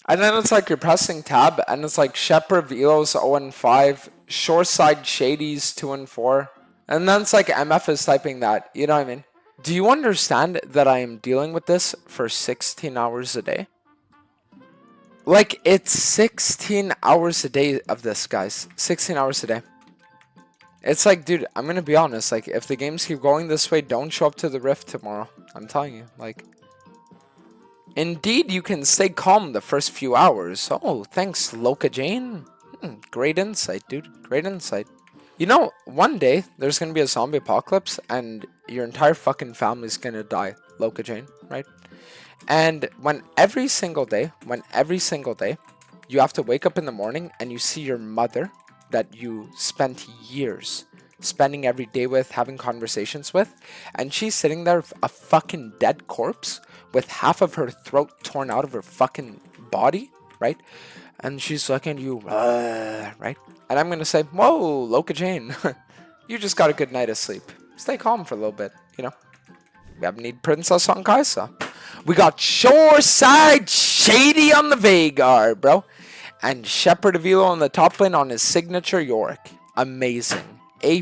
And then it's like you're pressing tab, and it's like Shepherd Velo's 0-5, Shoreside Shady's 2-4, and then it's like MF is typing that. You know what I mean? Do you understand that I am dealing with this for 16 hours a day? Like, it's 16 hours a day of this, guys. 16 hours a day. It's like, dude, I'm gonna be honest. Like, if the games keep going this way, don't show up to the Rift tomorrow. I'm telling you, like. Indeed, you can stay calm the first few hours. Oh, thanks, Loka Jane. Great insight, dude. Great insight. You know, one day, there's gonna be a zombie apocalypse, and your entire fucking family's gonna die. Loka Jane, right? And when every single day, you have to wake up in the morning and you see your mother that you spent years spending every day with, having conversations with, and she's sitting there, a fucking dead corpse with half of her throat torn out of her fucking body, right? And she's looking at you, right? And I'm gonna say, whoa, Loka Jane, you just got a good night of sleep. Stay calm for a little bit, you know? We have need Princess on Kaisa. We got Shoreside Shady on the Vagar, bro. And Shepherd Velo on the top lane on his signature Yorick. Amazing.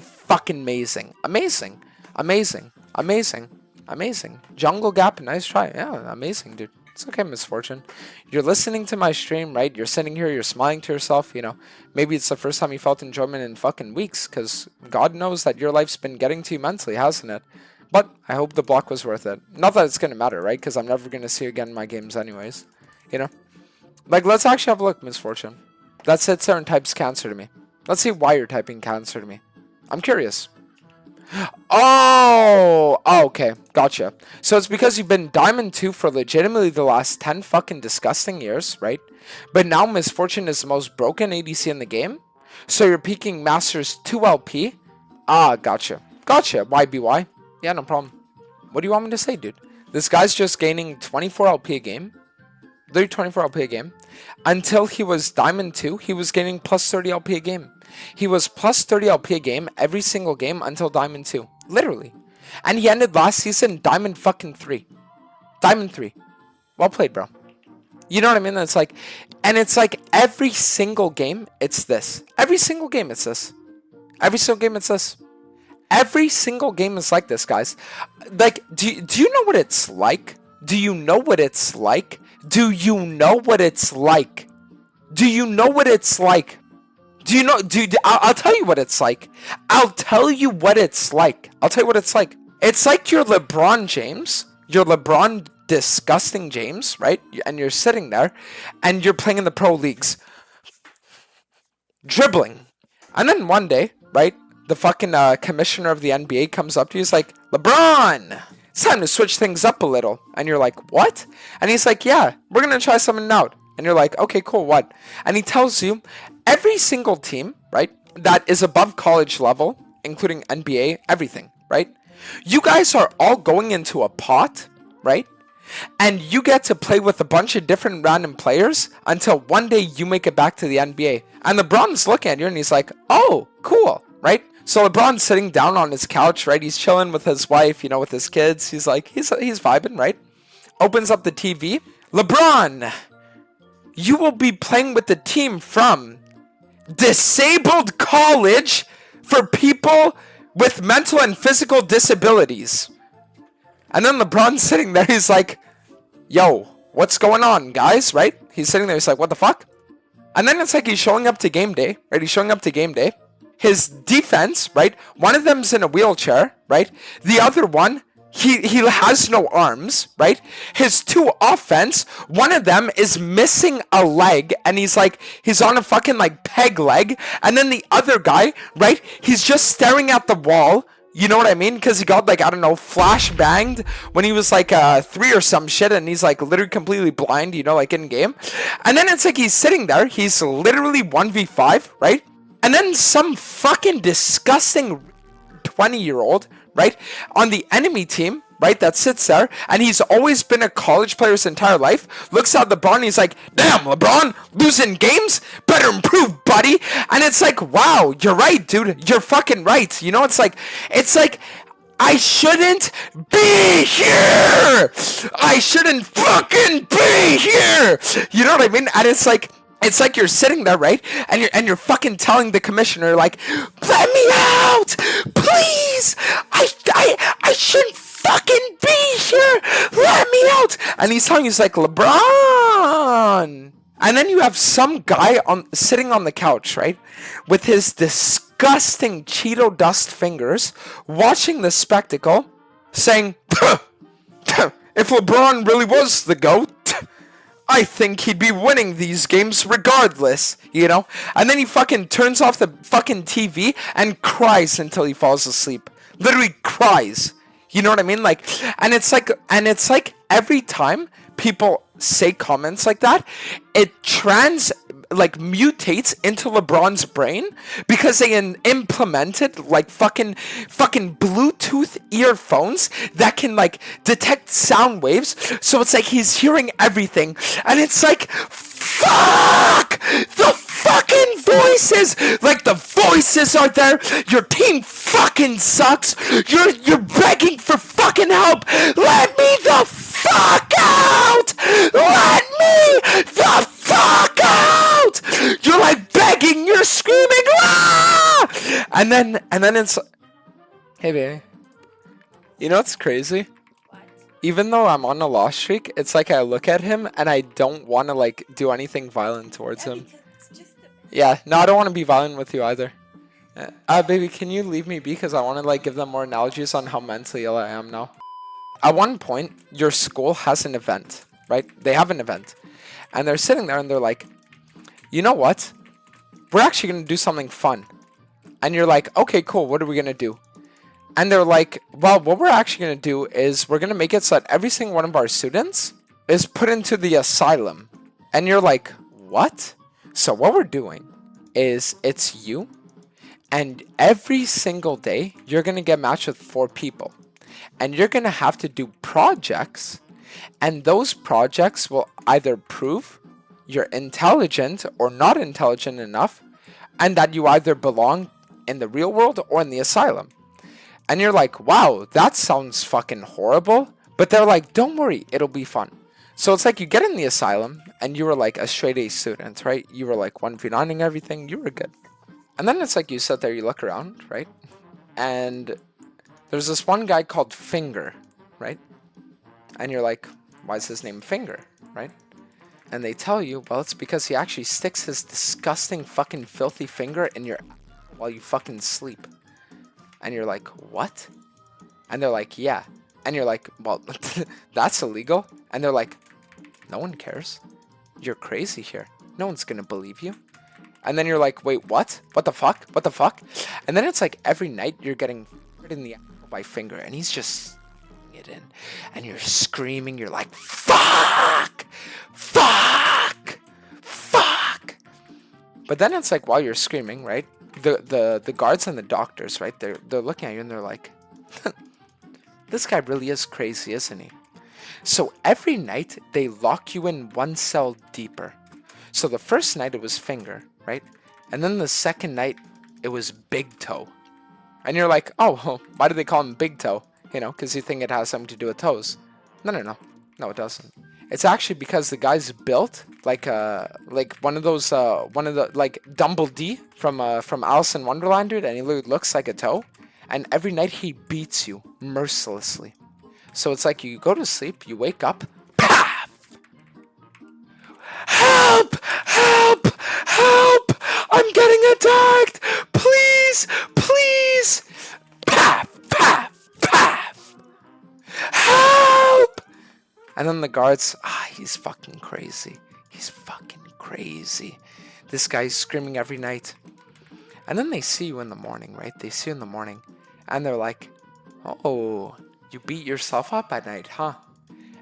Fucking amazing. Amazing. Amazing. Amazing. Amazing. Jungle Gap, nice try. Yeah, amazing, dude. It's okay, Misfortune. You're listening to my stream, right? You're sitting here, you're smiling to yourself, you know. Maybe it's the first time you felt enjoyment in fucking weeks, because God knows that your life's been getting to you mentally, hasn't it? But I hope the block was worth it. Not that it's going to matter, right? Because I'm never going to see you again in my games anyways. You know? Like, let's actually have a look, Misfortune. That sits there and types cancer to me. Let's see why you're typing cancer to me. I'm curious. Oh, okay. Gotcha. So it's because you've been Diamond 2 for legitimately the last 10 fucking disgusting years, right? But now Misfortune is the most broken ADC in the game. So you're peaking Masters 2 LP. Ah, gotcha. Gotcha. YBY. Yeah, no problem. What do you want me to say, dude? This guy's just gaining 24 LP a game. Literally 24 LP a game. Until he was Diamond 2, he was gaining plus 30 LP a game. He was plus 30 LP a game every single game until Diamond 2. Literally. And he ended last season Diamond fucking 3. Diamond 3. Well played, bro. You know what I mean? It's like, and it's like every single game, it's this. Every single game, it's this. Every single game, it's this. Every single game is like this, guys. Like, do you know what it's like? Do you know what it's like? Do you know what it's like? Do you know what it's like? Do you know? I'll tell you what it's like. I'll tell you what it's like. I'll tell you what it's like. It's like you're LeBron James. You're LeBron disgusting James, right? And you're sitting there, and you're playing in the pro leagues, dribbling, and then one day, right? The fucking commissioner of the NBA comes up to you. He's like, LeBron, it's time to switch things up a little. And you're like, what? And he's like, yeah, we're going to try something out. And you're like, okay, cool, what? And he tells you every single team, right, that is above college level, including NBA, everything, right? You guys are all going into a pot, right? And you get to play with a bunch of different random players until one day you make it back to the NBA. And LeBron's looking at you and he's like, oh, cool, right? So LeBron's sitting down on his couch, right? He's chilling with his wife, you know, with his kids. He's like, he's vibing, right? Opens up the TV. LeBron, you will be playing with the team from Disabled College for people with mental and physical disabilities. And then LeBron's sitting there. He's like, yo, what's going on, guys, right? He's sitting there. He's like, what the fuck? And then it's like he's showing up to game day, right? He's showing up to game day. His defense, right? One of them's in a wheelchair, right? The other one, he has no arms, right? His two offense, one of them is missing a leg, and he's on a fucking like peg leg. And then the other guy, right? He's just staring at the wall. You know what I mean? Because he got like, I don't know, flash banged when he was like 3 or some shit, and he's like literally completely blind, you know, like in game. And then it's like he's sitting there, he's literally 1v5, right? And then some fucking disgusting 20-year-old, right, on the enemy team, right, that sits there, and he's always been a college player his entire life, looks at LeBron and he's like, damn, LeBron, losing games? Better improve, buddy. And it's like, wow, you're right, dude. You're fucking right. You know, it's like I shouldn't be here. I shouldn't fucking be here. You know what I mean? And it's like you're sitting there, right? And you're fucking telling the commissioner, like, let me out, please. I shouldn't fucking be here. Let me out. And he's telling you, he's like, LeBron. And then you have some guy sitting on the couch, right, with his disgusting Cheeto dust fingers, watching the spectacle, saying, if LeBron really was the GOAT, I think he'd be winning these games regardless, you know? And then he fucking turns off the fucking TV and cries until he falls asleep. Literally cries. You know what I mean? Like, and it's like every time people say comments like that, it mutates into LeBron's brain because they implemented like fucking Bluetooth earphones that can like detect sound waves. So it's like he's hearing everything, and it's like, fuck the fucking voices. Like, the voices are there. Your team fucking sucks. You're begging for fucking help. Let me the fuck out. Let me the fuck out. You're like begging. You're screaming. Ah! And then it's, hey baby, you know what's crazy? Even though I'm on a loss streak, it's like I look at him and I don't want to like do anything violent towards him. Yeah, no, I don't want to be violent with you either. Baby, can you leave me be? Because I want to like give them more analogies on how mentally ill I am now. At one point, your school has an event, right? They have an event. And they're sitting there and they're like, you know what? We're actually going to do something fun. And you're like, okay, cool. What are we going to do? And they're like, well, what we're actually going to do is we're going to make it so that every single one of our students is put into the asylum. And you're like, what? So what we're doing is it's you, and every single day you're going to get matched with 4 people. And you're going to have to do projects, and those projects will either prove you're intelligent or not intelligent enough, and that you either belong in the real world or in the asylum. And you're like, wow, that sounds fucking horrible. But they're like, don't worry, it'll be fun. So it's like you get in the asylum and you were like a straight A student, right? You were like 1v9ing everything. You were good. And then it's like you sit there, you look around, right? And there's this one guy called Finger, right? And you're like, why is his name Finger, right? And they tell you, well, it's because he actually sticks his disgusting fucking filthy finger in your while you fucking sleep. And you're like, what? And they're like, yeah. And you're like, well, that's illegal. And they're like, no one cares. You're crazy here. No one's gonna believe you. And then you're like, wait, what? What the fuck? What the fuck? And then it's like every night you're getting in the apple by Finger, and he's just it in. And you're screaming. You're like, fuck! Fuck! Fuck! But then it's like while you're screaming, right? The guards and the doctors, right? They're looking at you and they're like, this guy really is crazy, isn't he? So every night they lock you in one cell deeper. So the first night it was Finger, right? And then the second night it was Big Toe. And you're like, oh, well, why do they call him Big Toe? You know, because you think it has something to do with toes. No, it doesn't. It's actually because the guy's built like one of those like Dumble D from Alice in Wonderland, dude, and he looks like a toe. And every night he beats you mercilessly. So it's like you go to sleep, you wake up, paf! Help! Help! Help! I'm getting attacked! Please! Please! Paf! Paf! Paf! Help! And then the guards, he's fucking crazy. He's fucking crazy. This guy's screaming every night. And then they see you in the morning, right? They see you in the morning. And they're like, oh, you beat yourself up at night, huh?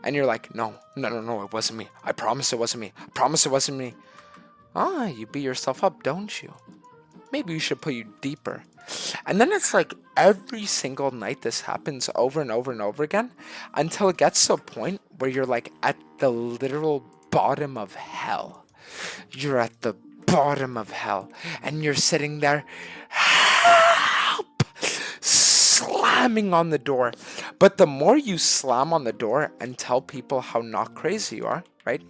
And you're like, no, it wasn't me. I promise it wasn't me. I promise it wasn't me. You beat yourself up, don't you? Maybe we should put you deeper. And then it's like every single night this happens over and over and over again until it gets to a point where you're like at the literal bottom of hell. You're at the bottom of hell and you're sitting there, help, slamming on the door. But the more you slam on the door and tell people how not crazy you are, right?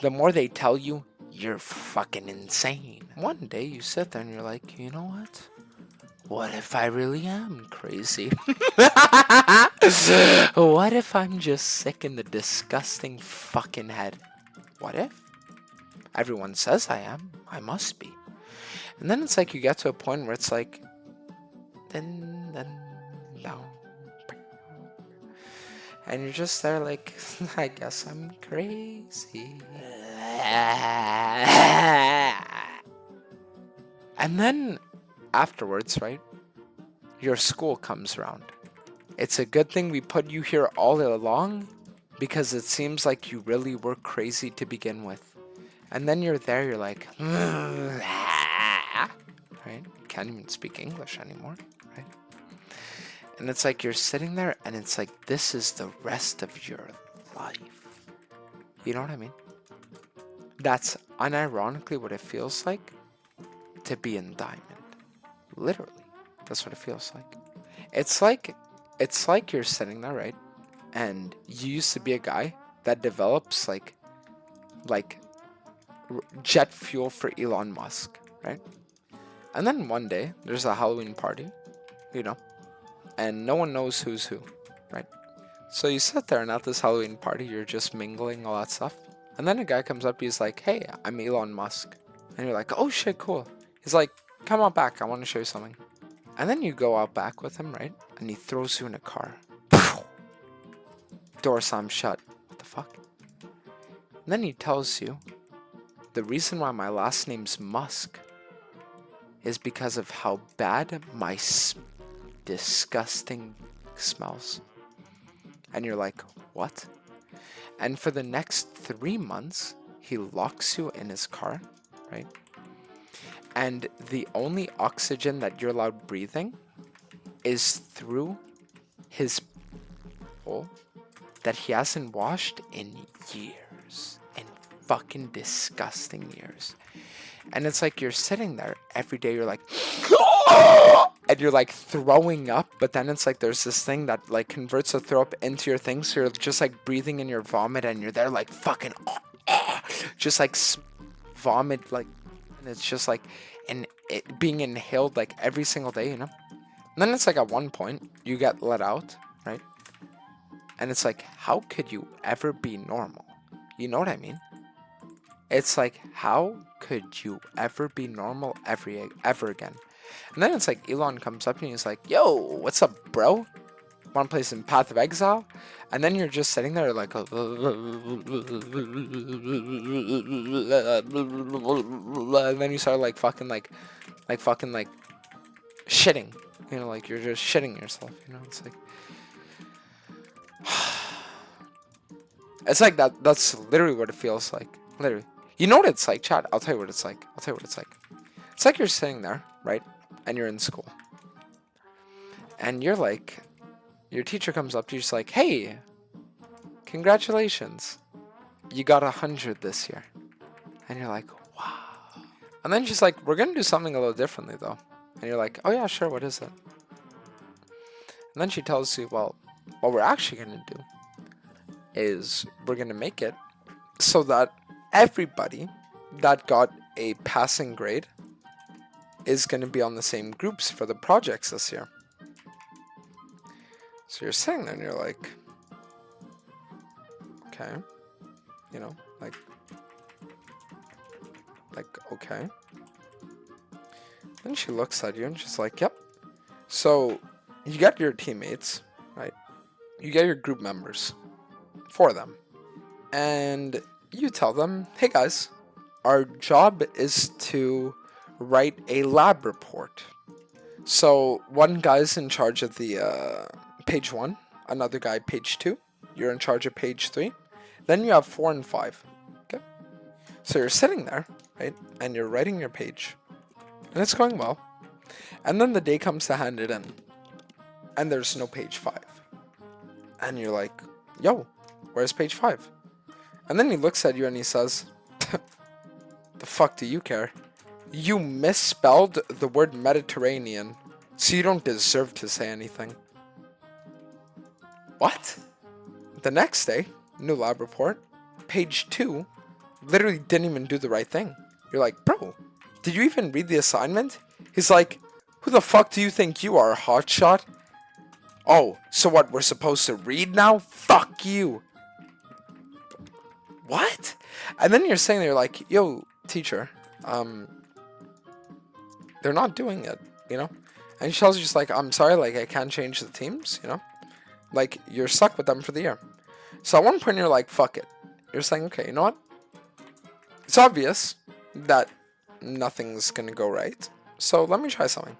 The more they tell you you're fucking insane. One day you sit there and you're like, you know what? What if I really am crazy? What if I'm just sick in the disgusting fucking head? What if? Everyone says I am. I must be. And then it's like you get to a point where it's like, then, no. And you're just there like, I guess I'm crazy. And then afterwards, right, your school comes around. It's a good thing we put you here all along because it seems like you really were crazy to begin with. And then you're there, you're like, right? Can't even speak English anymore, right? And it's like you're sitting there and it's like, this is the rest of your life. You know what I mean? That's unironically what it feels like to be in Diamond. Literally. That's what it feels like. It's like you're sitting there, right? And you used to be a guy that develops like jet fuel for Elon Musk, right? And then one day there's a Halloween party, you know, and no one knows who's who, right? So you sit there and at this Halloween party, you're just mingling all that stuff. And then a guy comes up, he's like, hey, I'm Elon Musk. And you're like, oh shit, cool. He's like, come out back, I want to show you something. And then you go out back with him, right? And he throws you in a car. Door slams shut. What the fuck? And then he tells you, the reason why my last name's Musk is because of how bad my disgusting smells. And you're like, what? And for the next 3 months, he locks you in his car, right? And the only oxygen that you're allowed breathing is through his hole that he hasn't washed in years. In fucking disgusting years. And it's like you're sitting there every day, you're like, and you're like throwing up, but then it's like there's this thing that like converts the throw up into your thing, so you're just like breathing in your vomit, and you're there like fucking, just like vomit, like, and it's just like, and it being inhaled like every single day, you know? And then it's like at one point, you get let out, right? And it's like, how could you ever be normal? You know what I mean? It's like, how could you ever be normal ever again? And then it's like Elon comes up and he's like, yo, what's up, bro? Want to play some Path of Exile? And then you're just sitting there like, and then you start like fucking like shitting. You know, like you're just shitting yourself. You know, it's like, it's like that. That's literally what it feels like. Literally. You know what it's like, chat? I'll tell you what it's like. It's like you're sitting there, right? And you're in school. And you're like, your teacher comes up to you, just like, hey, congratulations. You got 100 this year. And you're like, wow. And then she's like, we're going to do something a little differently, though. And you're like, oh, yeah, sure. What is it? And then she tells you, well, what we're actually going to do is we're going to make it so that everybody that got a passing grade is going to be on the same groups for the projects this year. So you're sitting there and you're like, okay, you know, like, okay. Then she looks at you and she's like, yep. So you get your teammates, right? You get your group members, 4 of them. And you tell them, hey guys, our job is to write a lab report. So one guy's in charge of the page 1, another guy page 2, you're in charge of page 3, then you have 4 and 5. Okay, so you're sitting there, right, and you're writing your page, and it's going well, and then the day comes to hand it in, and there's no page 5, and you're like, yo, where's page 5? And then he looks at you and he says, the fuck do you care? You misspelled the word Mediterranean So you don't deserve to say anything. What? The next day, new lab report, page 2, literally didn't even do the right thing. You're like, bro, did you even read the assignment? He's like, who the fuck do you think you are, hotshot? Oh, so what, we're supposed to read now? Fuck you. What? And then you're saying, they're like, yo, teacher, they're not doing it, you know? And Shell's just like, I'm sorry, like, I can't change the teams, you know? Like, you're stuck with them for the year. So at one point, you're like, fuck it. You're saying, okay, you know what? It's obvious that nothing's gonna go right. So let me try something.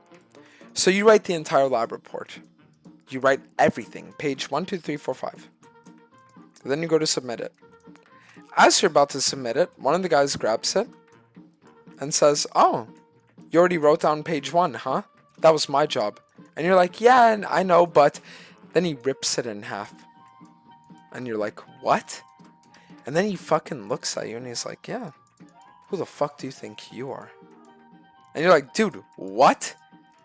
So you write the entire lab report. You write everything, page 1, 2, 3, 4, 5. Then you go to submit it. As you're about to submit it, one of the guys grabs it and says, oh, you already wrote down page 1, huh? That was my job. And you're like, yeah, I know, but then he rips it in half. And you're like, what? And then he fucking looks at you and he's like, yeah, who the fuck do you think you are? And you're like, dude, what?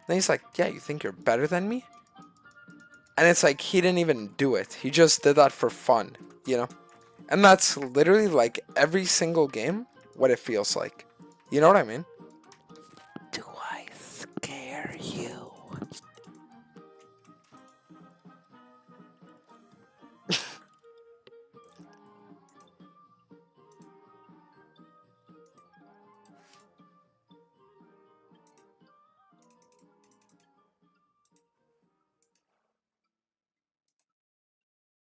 And he's like, yeah, you think you're better than me? And it's like, he didn't even do it. He just did that for fun, you know? And that's literally like every single game, what it feels like. You know what I mean? Do I scare you?